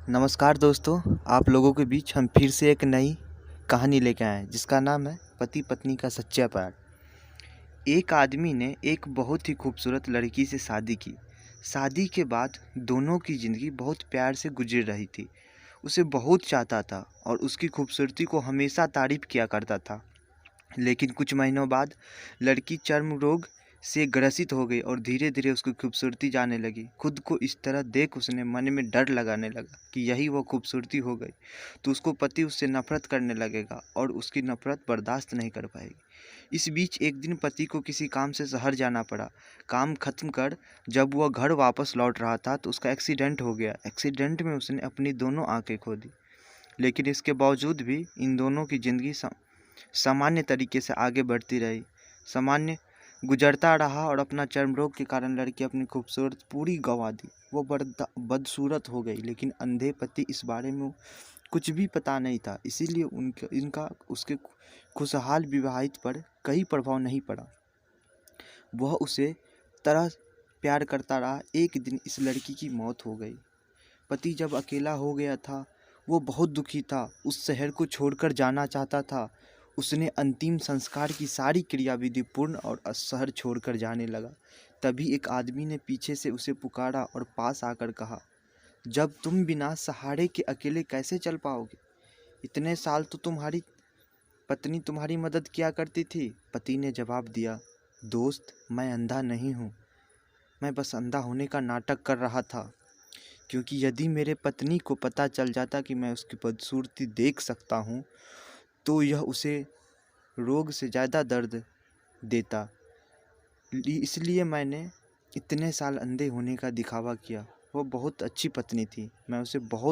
नमस्कार दोस्तों, आप लोगों के बीच हम फिर से एक नई कहानी लेके आए हैं जिसका नाम है पति पत्नी का सच्चा प्यार। एक आदमी ने एक बहुत ही खूबसूरत लड़की से शादी की। शादी के बाद दोनों की ज़िंदगी बहुत प्यार से गुजर रही थी। उसे बहुत चाहता था और उसकी खूबसूरती को हमेशा तारीफ़ किया करता था। लेकिन कुछ महीनों बाद लड़की चर्म रोग से ग्रसित हो गई और धीरे धीरे उसकी खूबसूरती जाने लगी। खुद को इस तरह देख उसने मन में डर लगाने लगा कि यही वो खूबसूरती हो गई तो उसको पति उससे नफरत करने लगेगा और उसकी नफरत बर्दाश्त नहीं कर पाएगी। इस बीच एक दिन पति को किसी काम से शहर जाना पड़ा। काम खत्म कर जब वह घर वापस लौट रहा था तो उसका एक्सीडेंट हो गया। एक्सीडेंट में उसने अपनी दोनों आंखें खो दी। लेकिन इसके बावजूद भी इन दोनों की ज़िंदगी सामान्य तरीके से आगे बढ़ती रही। सामान्य गुजरता रहा और अपना चर्म रोग के कारण लड़की अपनी खूबसूरत पूरी गंवा दी। वो बदसूरत हो गई, लेकिन अंधे पति इस बारे में कुछ भी पता नहीं था। इसीलिए उनका इनका उसके खुशहाल विवाहित पर कई प्रभाव नहीं पड़ा। वह उसे तरह प्यार करता रहा। एक दिन इस लड़की की मौत हो गई। पति जब अकेला हो गया था, वो बहुत दुखी था। उस शहर को छोड़कर जाना चाहता था। उसने अंतिम संस्कार की सारी क्रियाविधि पूर्ण और शहर छोड़कर जाने लगा। तभी एक आदमी ने पीछे से उसे पुकारा और पास आकर कहा, जब तुम बिना सहारे के अकेले कैसे चल पाओगे? इतने साल तो तुम्हारी पत्नी तुम्हारी मदद किया करती थी। पति ने जवाब दिया, दोस्त, मैं अंधा नहीं हूँ। मैं बस अंधा होने का नाटक कर रहा था, क्योंकि यदि मेरे पत्नी को पता चल जाता कि मैं उसकी बदसूरती देख सकता हूँ तो यह उसे रोग से ज़्यादा दर्द देता। इसलिए मैंने इतने साल अंधे होने का दिखावा किया। वो बहुत अच्छी पत्नी थी, मैं उसे बहुत